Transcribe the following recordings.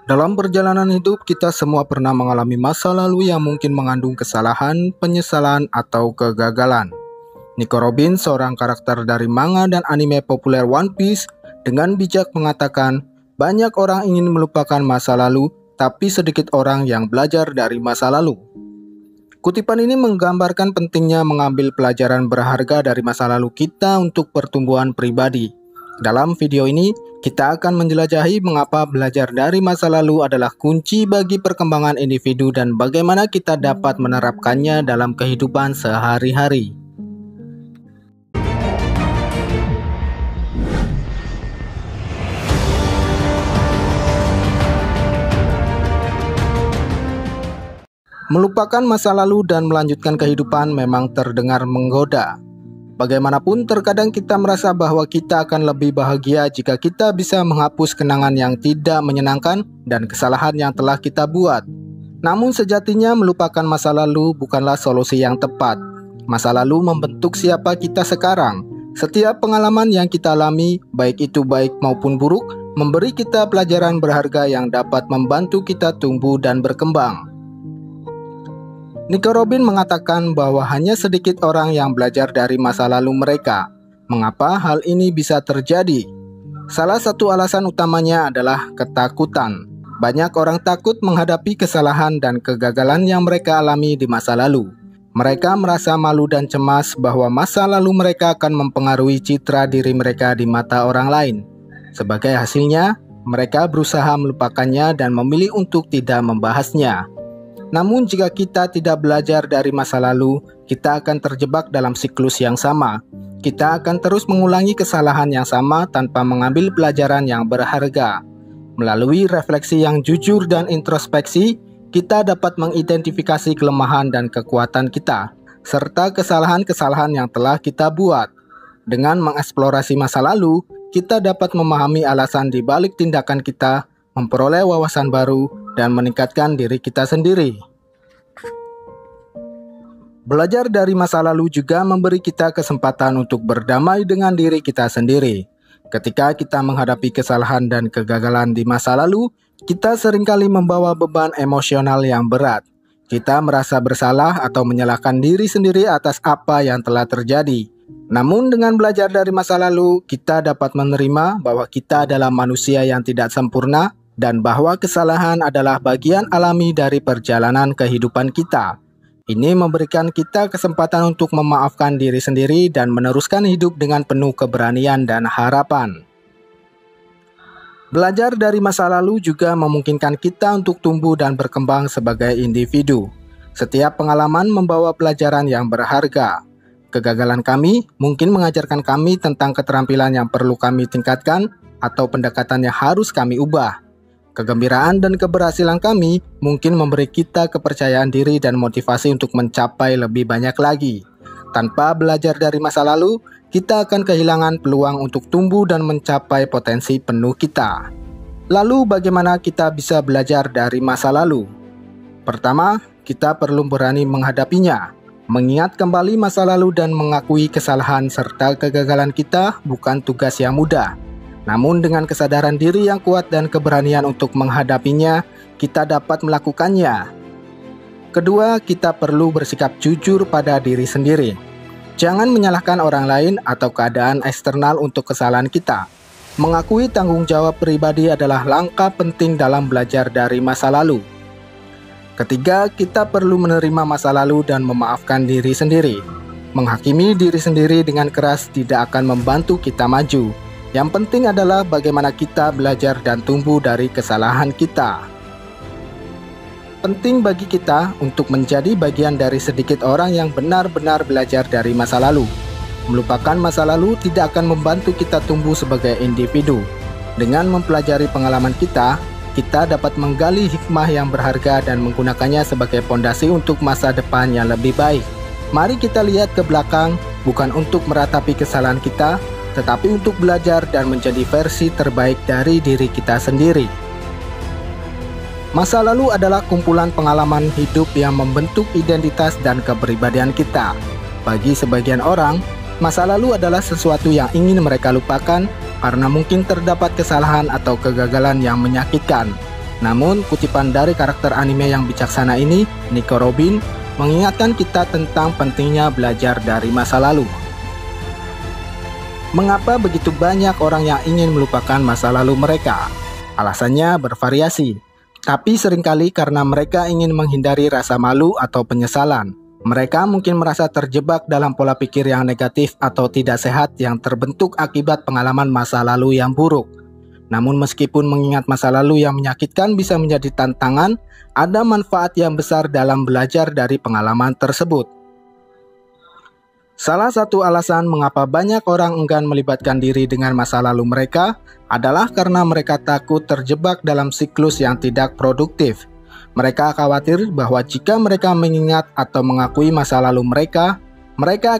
Dalam perjalanan hidup, kita semua pernah mengalami masa lalu yang mungkin mengandung kesalahan, penyesalan, atau kegagalan. Nico Robin, seorang karakter dari manga dan anime populer One Piece, dengan bijak mengatakan, banyak orang ingin melupakan masa lalu, tapi sedikit orang yang belajar dari masa lalu. Kutipan ini menggambarkan pentingnya mengambil pelajaran berharga dari masa lalu kita untuk pertumbuhan pribadi. Dalam video ini, kita akan menjelajahi mengapa belajar dari masa lalu adalah kunci bagi perkembangan individu dan bagaimana kita dapat menerapkannya dalam kehidupan sehari-hari. Melupakan masa lalu dan melanjutkan kehidupan memang terdengar menggoda. Bagaimanapun, terkadang kita merasa bahwa kita akan lebih bahagia jika kita bisa menghapus kenangan yang tidak menyenangkan dan kesalahan yang telah kita buat. Namun sejatinya melupakan masa lalu bukanlah solusi yang tepat. Masa lalu membentuk siapa kita sekarang. Setiap pengalaman yang kita alami, baik itu baik maupun buruk, memberi kita pelajaran berharga yang dapat membantu kita tumbuh dan berkembang. Nico Robin mengatakan bahwa hanya sedikit orang yang belajar dari masa lalu mereka. Mengapa hal ini bisa terjadi? Salah satu alasan utamanya adalah ketakutan. Banyak orang takut menghadapi kesalahan dan kegagalan yang mereka alami di masa lalu. Mereka merasa malu dan cemas bahwa masa lalu mereka akan mempengaruhi citra diri mereka di mata orang lain. Sebagai hasilnya, mereka berusaha melupakannya dan memilih untuk tidak membahasnya. Namun jika kita tidak belajar dari masa lalu, kita akan terjebak dalam siklus yang sama. Kita akan terus mengulangi kesalahan yang sama tanpa mengambil pelajaran yang berharga. Melalui refleksi yang jujur dan introspeksi, kita dapat mengidentifikasi kelemahan dan kekuatan kita, serta kesalahan-kesalahan yang telah kita buat. Dengan mengeksplorasi masa lalu, kita dapat memahami alasan di balik tindakan kita, memperoleh wawasan baru, dan meningkatkan diri kita sendiri. Belajar dari masa lalu juga memberi kita kesempatan untuk berdamai dengan diri kita sendiri. Ketika kita menghadapi kesalahan dan kegagalan di masa lalu, kita seringkali membawa beban emosional yang berat. Kita merasa bersalah atau menyalahkan diri sendiri atas apa yang telah terjadi. Namun dengan belajar dari masa lalu, kita dapat menerima bahwa kita adalah manusia yang tidak sempurna, dan bahwa kesalahan adalah bagian alami dari perjalanan kehidupan kita. Ini memberikan kita kesempatan untuk memaafkan diri sendiri dan meneruskan hidup dengan penuh keberanian dan harapan. Belajar dari masa lalu juga memungkinkan kita untuk tumbuh dan berkembang sebagai individu. Setiap pengalaman membawa pelajaran yang berharga. Kegagalan kami mungkin mengajarkan kami tentang keterampilan yang perlu kami tingkatkan atau pendekatan yang harus kami ubah. Kegembiraan dan keberhasilan kami mungkin memberi kita kepercayaan diri dan motivasi untuk mencapai lebih banyak lagi. Tanpa belajar dari masa lalu, kita akan kehilangan peluang untuk tumbuh dan mencapai potensi penuh kita. Lalu bagaimana kita bisa belajar dari masa lalu? Pertama, kita perlu berani menghadapinya. Mengingat kembali masa lalu dan mengakui kesalahan serta kegagalan kita bukan tugas yang mudah. Namun dengan kesadaran diri yang kuat dan keberanian untuk menghadapinya, kita dapat melakukannya. Kedua, kita perlu bersikap jujur pada diri sendiri. Jangan menyalahkan orang lain atau keadaan eksternal untuk kesalahan kita. Mengakui tanggung jawab pribadi adalah langkah penting dalam belajar dari masa lalu. Ketiga, kita perlu menerima masa lalu dan memaafkan diri sendiri. Menghakimi diri sendiri dengan keras tidak akan membantu kita maju. Yang penting adalah bagaimana kita belajar dan tumbuh dari kesalahan kita. Penting bagi kita untuk menjadi bagian dari sedikit orang yang benar-benar belajar dari masa lalu. Melupakan masa lalu tidak akan membantu kita tumbuh sebagai individu. Dengan mempelajari pengalaman kita dapat menggali hikmah yang berharga dan menggunakannya sebagai fondasi untuk masa depan yang lebih baik. Mari kita lihat ke belakang, bukan untuk meratapi kesalahan kita, tetapi untuk belajar dan menjadi versi terbaik dari diri kita sendiri. Masa lalu adalah kumpulan pengalaman hidup yang membentuk identitas dan kepribadian kita. Bagi sebagian orang, masa lalu adalah sesuatu yang ingin mereka lupakan karena mungkin terdapat kesalahan atau kegagalan yang menyakitkan. Namun, kutipan dari karakter anime yang bijaksana ini, Nico Robin, mengingatkan kita tentang pentingnya belajar dari masa lalu. Mengapa begitu banyak orang yang ingin melupakan masa lalu mereka? Alasannya bervariasi, tapi seringkali karena mereka ingin menghindari rasa malu atau penyesalan. Mereka mungkin merasa terjebak dalam pola pikir yang negatif atau tidak sehat yang terbentuk akibat pengalaman masa lalu yang buruk. Namun meskipun mengingat masa lalu yang menyakitkan bisa menjadi tantangan, ada manfaat yang besar dalam belajar dari pengalaman tersebut. Salah satu alasan mengapa banyak orang enggan melibatkan diri dengan masa lalu mereka adalah karena mereka takut terjebak dalam siklus yang tidak produktif. Mereka khawatir bahwa jika mereka mengingat atau mengakui masa lalu mereka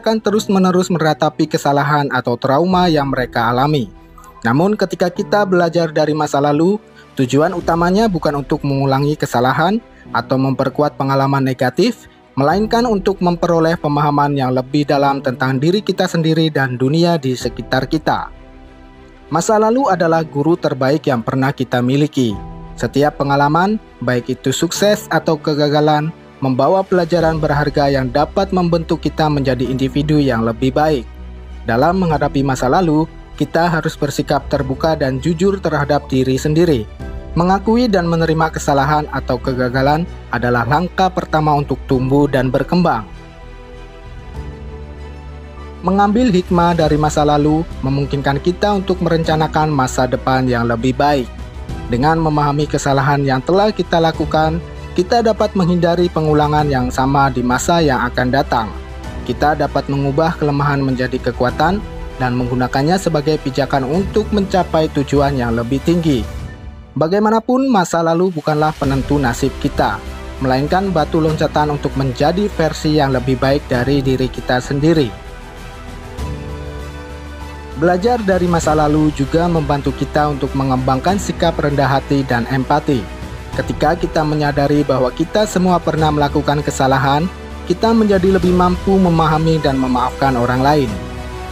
akan terus-menerus meratapi kesalahan atau trauma yang mereka alami. Namun ketika kita belajar dari masa lalu, tujuan utamanya bukan untuk mengulangi kesalahan atau memperkuat pengalaman negatif, melainkan untuk memperoleh pemahaman yang lebih dalam tentang diri kita sendiri dan dunia di sekitar kita. Masa lalu adalah guru terbaik yang pernah kita miliki. Setiap pengalaman, baik itu sukses atau kegagalan, membawa pelajaran berharga yang dapat membentuk kita menjadi individu yang lebih baik. Dalam menghadapi masa lalu, kita harus bersikap terbuka dan jujur terhadap diri sendiri. Mengakui dan menerima kesalahan atau kegagalan adalah langkah pertama untuk tumbuh dan berkembang. Mengambil hikmah dari masa lalu memungkinkan kita untuk merencanakan masa depan yang lebih baik. Dengan memahami kesalahan yang telah kita lakukan, kita dapat menghindari pengulangan yang sama di masa yang akan datang. Kita dapat mengubah kelemahan menjadi kekuatan dan menggunakannya sebagai pijakan untuk mencapai tujuan yang lebih tinggi. Bagaimanapun, masa lalu bukanlah penentu nasib kita, melainkan batu loncatan untuk menjadi versi yang lebih baik dari diri kita sendiri. Belajar dari masa lalu juga membantu kita untuk mengembangkan sikap rendah hati dan empati. Ketika kita menyadari bahwa kita semua pernah melakukan kesalahan, kita menjadi lebih mampu memahami dan memaafkan orang lain.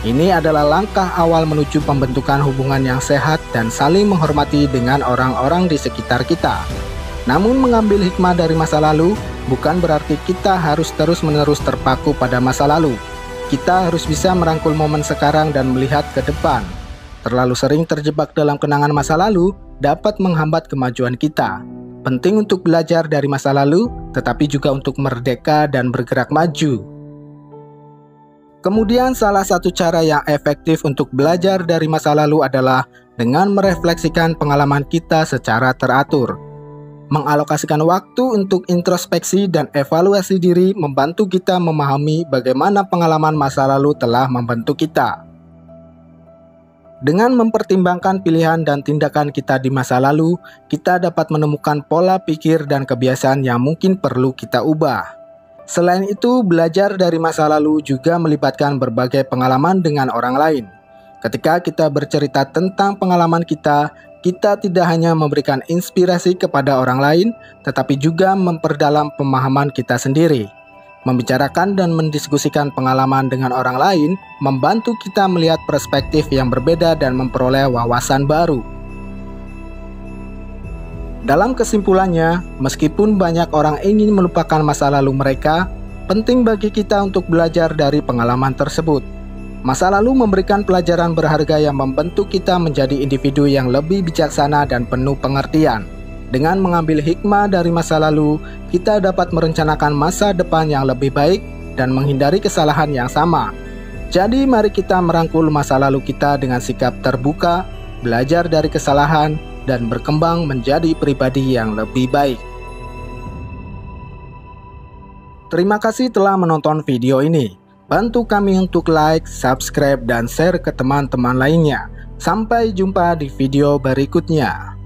Ini adalah langkah awal menuju pembentukan hubungan yang sehat dan saling menghormati dengan orang-orang di sekitar kita. Namun mengambil hikmah dari masa lalu bukan berarti kita harus terus-menerus terpaku pada masa lalu. Kita harus bisa merangkul momen sekarang dan melihat ke depan. Terlalu sering terjebak dalam kenangan masa lalu dapat menghambat kemajuan kita. Penting untuk belajar dari masa lalu, tetapi juga untuk merdeka dan bergerak maju. Kemudian salah satu cara yang efektif untuk belajar dari masa lalu adalah dengan merefleksikan pengalaman kita secara teratur. Mengalokasikan waktu untuk introspeksi dan evaluasi diri membantu kita memahami bagaimana pengalaman masa lalu telah membentuk kita. Dengan mempertimbangkan pilihan dan tindakan kita di masa lalu, kita dapat menemukan pola pikir dan kebiasaan yang mungkin perlu kita ubah. Selain itu, belajar dari masa lalu juga melibatkan berbagai pengalaman dengan orang lain. Ketika kita bercerita tentang pengalaman kita tidak hanya memberikan inspirasi kepada orang lain, tetapi juga memperdalam pemahaman kita sendiri. Membicarakan dan mendiskusikan pengalaman dengan orang lain membantu kita melihat perspektif yang berbeda dan memperoleh wawasan baru. Dalam kesimpulannya, meskipun banyak orang ingin melupakan masa lalu mereka, penting bagi kita untuk belajar dari pengalaman tersebut. Masa lalu memberikan pelajaran berharga yang membentuk kita menjadi individu yang lebih bijaksana dan penuh pengertian. Dengan mengambil hikmah dari masa lalu, kita dapat merencanakan masa depan yang lebih baik dan menghindari kesalahan yang sama. Jadi mari kita merangkul masa lalu kita dengan sikap terbuka, belajar dari kesalahan, dan berkembang menjadi pribadi yang lebih baik. Terima kasih telah menonton video ini. Bantu kami untuk like, subscribe, dan share ke teman-teman lainnya. Sampai jumpa di video berikutnya.